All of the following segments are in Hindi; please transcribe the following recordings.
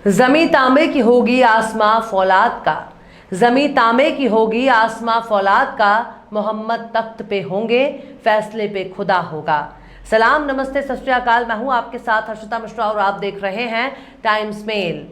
जमी तांबे की होगी आसमां फौलाद का, जमी तांबे की होगी आसमां फौलाद का, मोहम्मद तख्त पे होंगे फैसले पे खुदा होगा। सलाम, नमस्ते, सत श्री अकाल। मैं हूं आपके साथ हर्षिता मिश्रा और आप देख रहे हैं टाइम्स मेल।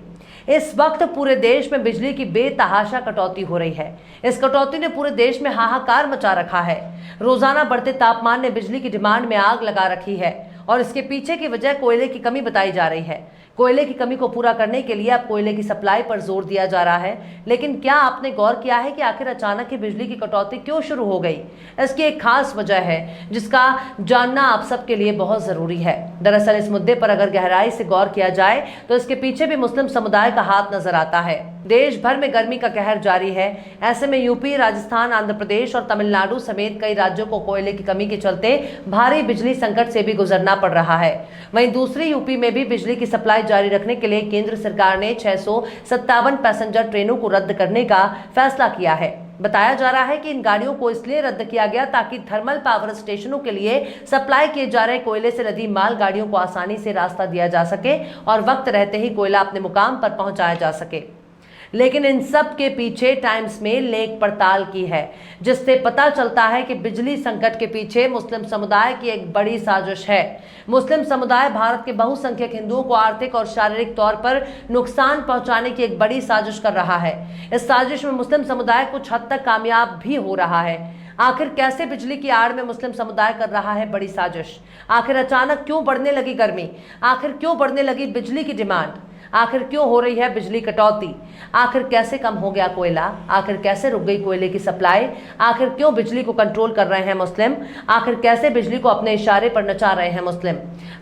इस वक्त पूरे देश में बिजली की बेतहाशा कटौती हो रही है। इस कटौती ने पूरे देश में हाहाकार मचा रखा है। रोजाना बढ़ते तापमान ने बिजली की डिमांड में आग लगा रखी है और इसके पीछे की वजह कोयले की कमी बताई जा रही है। कोयले की कमी को पूरा करने के लिए अब कोयले की सप्लाई पर जोर दिया जा रहा है। लेकिन क्या आपने गौर किया है कि आखिर अचानक ही बिजली की कटौती क्यों शुरू हो गई? इसकी एक खास वजह है जिसका जानना आप सबके लिए बहुत जरूरी है। दरअसल इस मुद्दे पर अगर गहराई से गौर किया जाए तो इसके पीछे भी मुस्लिम समुदाय का हाथ नजर आता है। देश भर में गर्मी का कहर जारी है। ऐसे में यूपी, राजस्थान, आंध्र प्रदेश और तमिलनाडु समेत कई राज्यों को कोयले की कमी के चलते भारी बिजली संकट से भी गुजरना पड़ रहा है। वहीं दूसरी यूपी में भी बिजली की सप्लाई जारी रखने के लिए केंद्र सरकार ने 657 पैसेंजर ट्रेनों को रद्द करने का फैसला किया है। बताया जा रहा है कि इन गाड़ियों को इसलिए रद्द किया गया ताकि थर्मल पावर स्टेशनों के लिए सप्लाई किए जा रहे कोयले से लदी माल गाड़ियों को आसानी से रास्ता दिया जा सके और वक्त रहते ही कोयला अपने मुकाम पर पहुंचाया जा सके। लेकिन इन सब के पीछे टाइम्स मेल ने एक पड़ताल की है जिससे पता चलता है कि बिजली संकट के पीछे मुस्लिम समुदाय की एक बड़ी साजिश है। मुस्लिम समुदाय भारत के बहुसंख्यक हिंदुओं को आर्थिक और शारीरिक तौर पर नुकसान पहुंचाने की एक बड़ी साजिश कर रहा है। इस साजिश में मुस्लिम समुदाय कुछ हद तक कामयाब भी हो रहा है। आखिर कैसे बिजली की आड़ में मुस्लिम समुदाय कर रहा है बड़ी साजिश? आखिर अचानक क्यों बढ़ने लगी गर्मी? आखिर क्यों बढ़ने लगी बिजली की डिमांड? आखिर क्यों हो रही है बिजली कटौती? आखिर कैसे कम हो गया कोयला? आखिर कैसे रुक गई कोयले की सप्लाई? आखिर क्यों बिजली को कंट्रोल कर रहे हैं मुस्लिम? आखिर कैसे बिजली को अपने इशारे पर नचा रहे हैं मुस्लिम?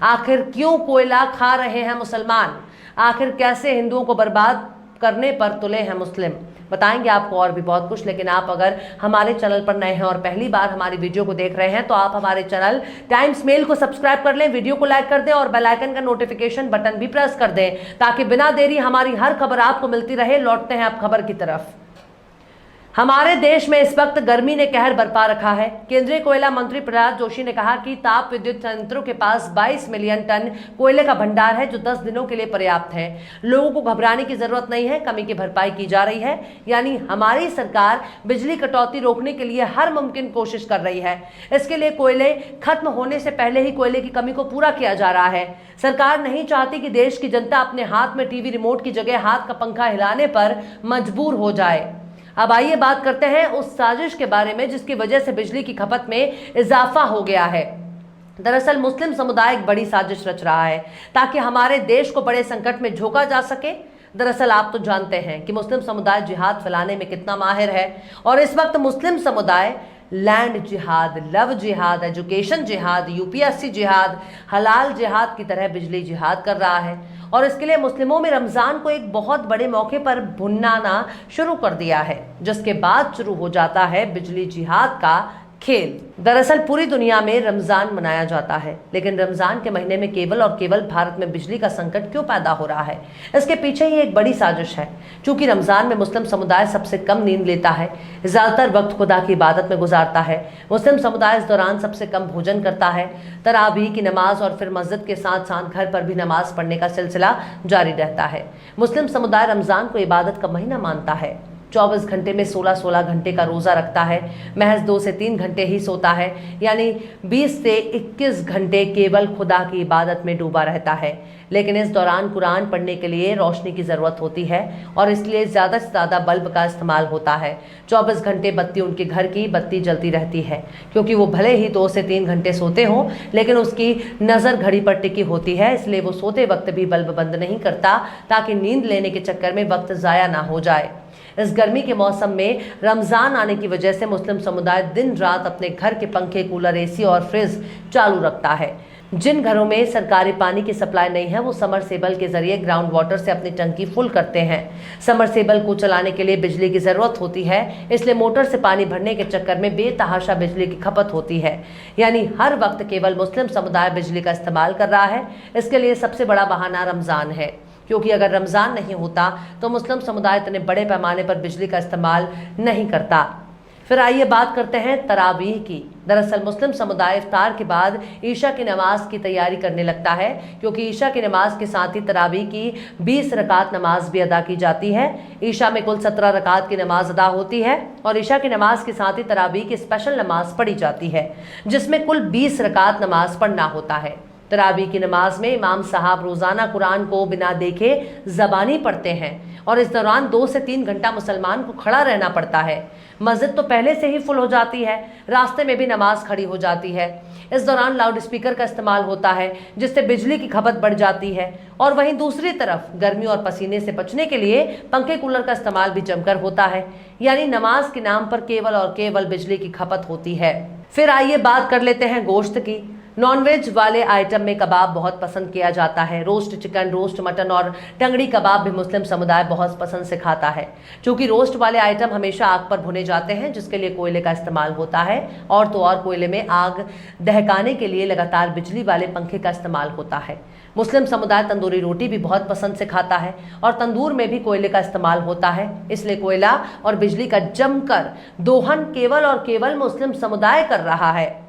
आखिर क्यों कोयला खा रहे हैं मुसलमान? आखिर कैसे हिंदुओं को बर्बाद करने पर तुले हैं मुस्लिम? बताएंगे आपको और भी बहुत कुछ। लेकिन आप अगर हमारे चैनल पर नए हैं और पहली बार हमारी वीडियो को देख रहे हैं तो आप हमारे चैनल टाइम्स मेल को सब्सक्राइब कर लें, वीडियो को लाइक कर दें और बेल आइकन का नोटिफिकेशन बटन भी प्रेस कर दें ताकि बिना देरी हमारी हर खबर आपको मिलती रहे। लौटते हैं अब खबर की तरफ। हमारे देश में इस वक्त गर्मी ने कहर बरपा रखा है। केंद्रीय कोयला मंत्री प्रहलाद जोशी ने कहा कि ताप विद्युत संयंत्रों के पास 22 मिलियन टन कोयले का भंडार है जो 10 दिनों के लिए पर्याप्त है। लोगों को घबराने की जरूरत नहीं है, कमी की भरपाई की जा रही है। यानी हमारी सरकार बिजली कटौती रोकने के लिए हर मुमकिन कोशिश कर रही है। इसके लिए कोयले खत्म होने से पहले ही कोयले की कमी को पूरा किया जा रहा है। सरकार नहीं चाहती कि देश की जनता अपने हाथ में टीवी रिमोट की जगह हाथ का पंखा हिलाने पर मजबूर हो जाए। अब आइए बात करते हैं उस साजिश के बारे में जिसकी वजह से बिजली की खपत में इजाफा हो गया है। दरअसल मुस्लिम समुदाय एक बड़ी साजिश रच रहा है ताकि हमारे देश को बड़े संकट में झोंका जा सके। दरअसल आप तो जानते हैं कि मुस्लिम समुदाय जिहाद फैलाने में कितना माहिर है और इस वक्त मुस्लिम समुदाय लैंड जिहाद, लव जिहाद, एजुकेशन जिहाद, यूपीएससी जिहाद, हलाल जिहाद की तरह बिजली जिहाद कर रहा है। और इसके लिए मुस्लिमों में रमजान को एक बहुत बड़े मौके पर भुनाना शुरू कर दिया है जिसके बाद शुरू हो जाता है बिजली जिहाद का खेल। दरअसल पूरी दुनिया में रमजान मनाया जाता है लेकिन रमजान के महीने में केवल और केवल भारत में बिजली का संकट क्यों पैदा हो रहा है? इसके पीछे ही एक बड़ी साजिश है। क्योंकि रमजान में मुस्लिम समुदाय सबसे कम नींद लेता है, ज्यादातर वक्त खुदा की इबादत में गुजारता है। मुस्लिम समुदाय इस दौरान सबसे कम भोजन करता है। तरावीह की नमाज और फिर मस्जिद के साथ साथ घर पर भी नमाज पढ़ने का सिलसिला जारी रहता है। मुस्लिम समुदाय रमजान को इबादत का महीना मानता है। 24 घंटे में 16-16 घंटे का रोज़ा रखता है। महज 2 से 3 घंटे ही सोता है, यानी 20 से 21 घंटे केवल खुदा की इबादत में डूबा रहता है। लेकिन इस दौरान कुरान पढ़ने के लिए रोशनी की ज़रूरत होती है और इसलिए ज़्यादा से ज़्यादा बल्ब का इस्तेमाल होता है। 24 घंटे बत्ती उनके घर की बत्ती जलती रहती है क्योंकि वो भले ही 2 से 3 घंटे सोते हों लेकिन उसकी नज़र घड़ी पर टिकी होती है, इसलिए वो सोते वक्त भी बल्ब बंद नहीं करता ताकि नींद लेने के चक्कर में वक्त ज़ाया ना हो जाए। इस गर्मी के मौसम में रमजान आने की वजह से मुस्लिम समुदाय दिन रात अपने घर के पंखे, कूलर, एसी और फ्रिज चालू रखता है। जिन घरों में सरकारी पानी की सप्लाई नहीं है वो समरसेबल के जरिए ग्राउंड वाटर से अपनी टंकी फुल करते हैं। समरसेबल को चलाने के लिए बिजली की जरूरत होती है, इसलिए मोटर से पानी भरने के चक्कर में बेतहाशा बिजली की खपत होती है। यानी हर वक्त केवल मुस्लिम समुदाय बिजली का इस्तेमाल कर रहा है। इसके लिए सबसे बड़ा बहाना रमजान है क्योंकि अगर रमजान नहीं होता तो मुस्लिम समुदाय इतने बड़े पैमाने पर बिजली का इस्तेमाल नहीं करता। फिर आइए बात करते हैं तरावीह की। दरअसल मुस्लिम समुदाय इफ्तार के बाद ईशा की नमाज की तैयारी करने लगता है, क्योंकि ईशा की नमाज के साथ ही तरावीह की 20 रकात नमाज भी अदा की जाती है। ईशा में कुल 17 रकात की नमाज अदा होती है और ईशा की नमाज के साथ ही तरावीह की स्पेशल नमाज पढ़ी जाती है, जिसमें कुल 20 रकात नमाज पढ़ना होता है। तरावीह की नमाज में इमाम साहब रोजाना कुरान को बिना देखे ज़बानी पढ़ते हैं और इस दौरान 2 से 3 घंटा मुसलमान को खड़ा रहना पड़ता है। मस्जिद तो पहले से ही फुल हो जाती है, रास्ते में भी नमाज खड़ी हो जाती है। इस दौरान लाउड स्पीकर का इस्तेमाल होता है, जिससे बिजली की खपत बढ़ जाती है। और वहीं दूसरी तरफ गर्मी और पसीने से बचने के लिए पंखे कूलर का इस्तेमाल भी जमकर होता है, यानी नमाज के नाम पर केवल और केवल बिजली की खपत होती है। फिर आइए बात कर लेते हैं गोश्त की। नॉनवेज वाले आइटम में कबाब बहुत पसंद किया जाता है। रोस्ट चिकन, रोस्ट मटन और टंगड़ी कबाब भी मुस्लिम समुदाय बहुत पसंद से खाता है। चूँकि रोस्ट वाले आइटम हमेशा आग पर भुने जाते हैं, जिसके लिए कोयले का इस्तेमाल होता है, और तो और कोयले में आग दहकाने के लिए लगातार बिजली वाले पंखे का इस्तेमाल होता है। मुस्लिम समुदाय तंदूरी रोटी भी बहुत पसंद से खाता है और तंदूर में भी कोयले का इस्तेमाल होता है, इसलिए कोयला और बिजली का जमकर दोहन केवल और केवल मुस्लिम समुदाय कर रहा है।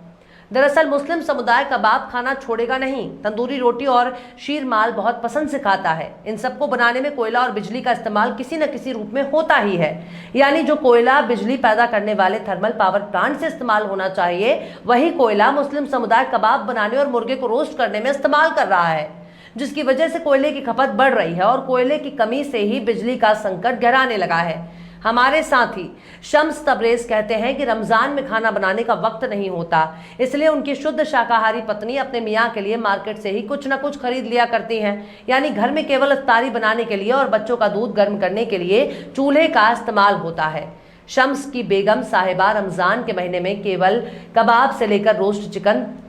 दरअसल मुस्लिम समुदाय कबाब खाना छोड़ेगा नहीं, तंदूरी रोटी और शीर माल बहुत पसंद से खाता है। इन सबको बनाने में कोयला और बिजली का इस्तेमाल किसी न किसी रूप में होता ही है, यानी जो कोयला बिजली पैदा करने वाले थर्मल पावर प्लांट से इस्तेमाल होना चाहिए, वही कोयला मुस्लिम समुदाय कबाब बनाने और मुर्गे को रोस्ट करने में इस्तेमाल कर रहा है, जिसकी वजह से कोयले की खपत बढ़ रही है और कोयले की कमी से ही बिजली का संकट गहराने लगा है। हमारे साथ ही शम्स तबरेज कहते हैं कि रमज़ान में खाना बनाने का वक्त नहीं होता, इसलिए उनकी शुद्ध शाकाहारी पत्नी अपने मियाँ के लिए मार्केट से ही कुछ न कुछ खरीद लिया करती हैं, यानी घर में केवल इफ्तारी बनाने के लिए और बच्चों का दूध गर्म करने के लिए चूल्हे का इस्तेमाल होता है। शम्स की बेगम साहिबा रमज़ान के महीने में केवल कबाब से लेकर रोस्ट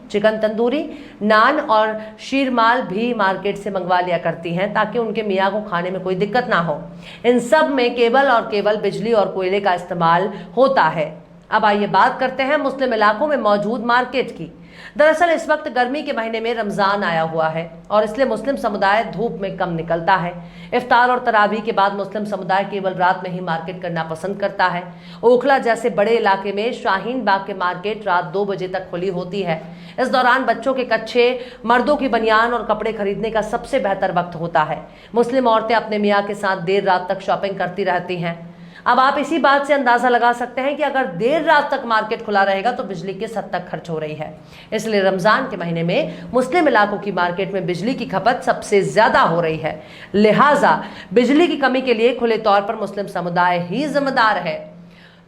चिकन तंदूरी, नान और शीरमाल भी मार्केट से मंगवा लिया करती हैं, ताकि उनके मियाँ को खाने में कोई दिक्कत ना हो। इन सब में केवल और केवल बिजली और कोयले का इस्तेमाल होता है। अब आइए बात करते हैं मुस्लिम इलाकों में मौजूद मार्केट की। दरअसल इस वक्त गर्मी के महीने में रमज़ान आया हुआ है और इसलिए मुस्लिम समुदाय धूप में कम निकलता है। इफ्तार और तरावी के बाद मुस्लिम समुदाय केवल रात में ही मार्केट करना पसंद करता है। ओखला जैसे बड़े इलाके में शाहीन बाग के मार्केट रात 2 बजे तक खुली होती है। इस दौरान बच्चों के कच्छे, मर्दों की बनियान और कपड़े खरीदने का सबसे बेहतर वक्त होता है। मुस्लिम औरतें अपने मियाँ के साथ देर रात तक शॉपिंग करती रहती हैं। अब आप इसी बात से अंदाजा लगा सकते हैं कि अगर देर रात तक मार्केट खुला रहेगा तो बिजली किस हद तक खर्च हो रही है। इसलिए रमजान के महीने में मुस्लिम इलाकों की मार्केट में बिजली की खपत सबसे ज्यादा हो रही है। लिहाजा बिजली की कमी के लिए खुले तौर पर मुस्लिम समुदाय ही जिम्मेदार है।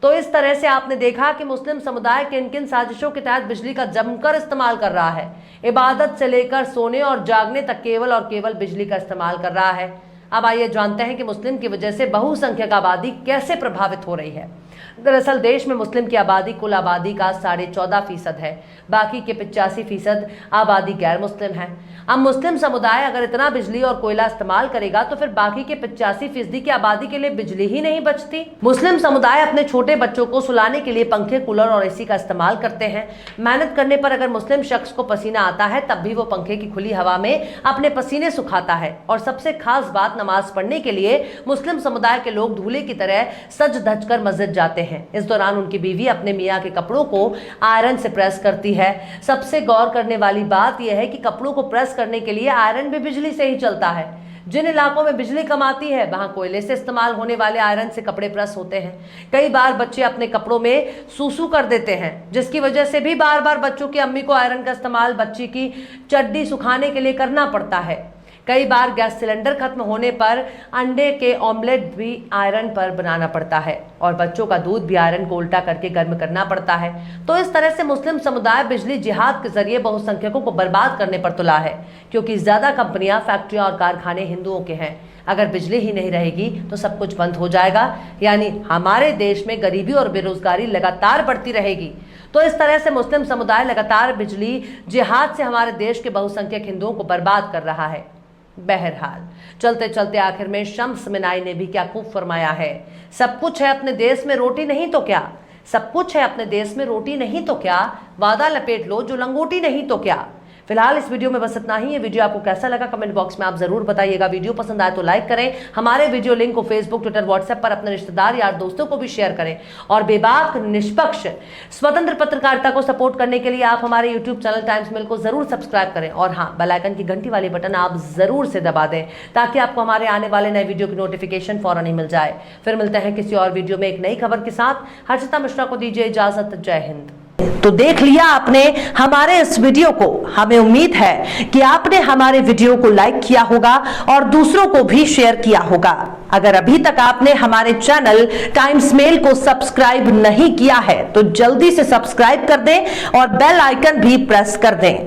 तो इस तरह से आपने देखा कि मुस्लिम समुदाय किन किन साजिशों के तहत बिजली का जमकर इस्तेमाल कर रहा है। इबादत से लेकर सोने और जागने तक केवल और केवल बिजली का इस्तेमाल कर रहा है। अब आइए जानते हैं कि मुस्लिम की वजह से बहुसंख्यक आबादी कैसे प्रभावित हो रही है। दरअसल देश में मुस्लिम की आबादी कुल आबादी का 14.5% है, बाकी के 85% आबादी गैर मुस्लिम है। अब मुस्लिम समुदाय अगर इतना बिजली और कोयला इस्तेमाल करेगा तो फिर बाकी के 85% की आबादी के लिए बिजली ही नहीं बचती। मुस्लिम समुदाय अपने छोटे बच्चों को सुलाने के लिए पंखे, कूलर और एसी का इस्तेमाल करते हैं। मेहनत करने पर अगर मुस्लिम शख्स को पसीना आता है तब भी वो पंखे की खुली हवा में अपने पसीने सुखाता है। और सबसे खास बात, नमाज पढ़ने के लिए मुस्लिम समुदाय के लोग दूल्हे की तरह सज धज कर मस्जिद जाते हैं। इस दौरान उनकी बीवी अपने मियाँ के कपड़ों को आयरन से प्रेस करती है। सबसे गौर करने वाली बात यह है कि कपड़ों को प्रेस करने के लिए आयरन भी बिजली से ही चलता है। जिन इलाकों में बिजली कम आती है वहां कोयले से इस्तेमाल होने वाले आयरन से कपड़े प्रेस होते हैं। कई बार बच्चे अपने कपड़ों में सूसू कर देते हैं, जिसकी वजह से भी बार बार बच्चों की अम्मी को आयरन का इस्तेमाल बच्ची की चड्डी सुखाने के लिए करना पड़ता है। कई बार गैस सिलेंडर खत्म होने पर अंडे के ऑमलेट भी आयरन पर बनाना पड़ता है और बच्चों का दूध भी आयरन को उल्टा करके गर्म करना पड़ता है। तो इस तरह से मुस्लिम समुदाय बिजली जिहाद के जरिए बहुसंख्यकों को बर्बाद करने पर तुला है, क्योंकि ज्यादा कंपनियां, फैक्ट्रियां और कारखाने हिंदुओं के हैं। अगर बिजली ही नहीं रहेगी तो सब कुछ बंद हो जाएगा, यानी हमारे देश में गरीबी और बेरोजगारी लगातार बढ़ती रहेगी। तो इस तरह से मुस्लिम समुदाय लगातार बिजली जिहाद से हमारे देश के बहुसंख्यक हिंदुओं को बर्बाद कर रहा है। बहरहाल चलते चलते आखिर में शम्स मिनाई ने भी क्या खूब फरमाया है, सब कुछ है अपने देश में, रोटी नहीं तो क्या। सब कुछ है अपने देश में, रोटी नहीं तो क्या। वादा लपेट लो जो लंगोटी नहीं तो क्या। फिलहाल इस वीडियो में बस इतना ही। ये वीडियो आपको कैसा लगा कमेंट बॉक्स में आप जरूर बताइएगा। वीडियो पसंद आए तो लाइक करें, हमारे वीडियो लिंक को फेसबुक, ट्विटर, व्हाट्सएप पर अपने रिश्तेदार, यार, दोस्तों को भी शेयर करें और बेबाक, निष्पक्ष, स्वतंत्र पत्रकारिता को सपोर्ट करने के लिए आप हमारे यूट्यूब चैनल टाइम्स मेल को जरूर सब्सक्राइब करें और हाँ, बेल आइकन की घंटी वाली बटन आप जरूर से दबा दें ताकि आपको हमारे आने वाले नए वीडियो की नोटिफिकेशन फौरन ही मिल जाए। फिर मिलते हैं किसी और वीडियो में एक नई खबर के साथ। हर्षिता मिश्रा को दीजिए इजाजत। जय हिंद। तो देख लिया आपने हमारे इस वीडियो को। हमें उम्मीद है कि आपने हमारे वीडियो को लाइक किया होगा और दूसरों को भी शेयर किया होगा। अगर अभी तक आपने हमारे चैनल टाइम्स मेल को सब्सक्राइब नहीं किया है तो जल्दी से सब्सक्राइब कर दें और बेल आइकन भी प्रेस कर दें।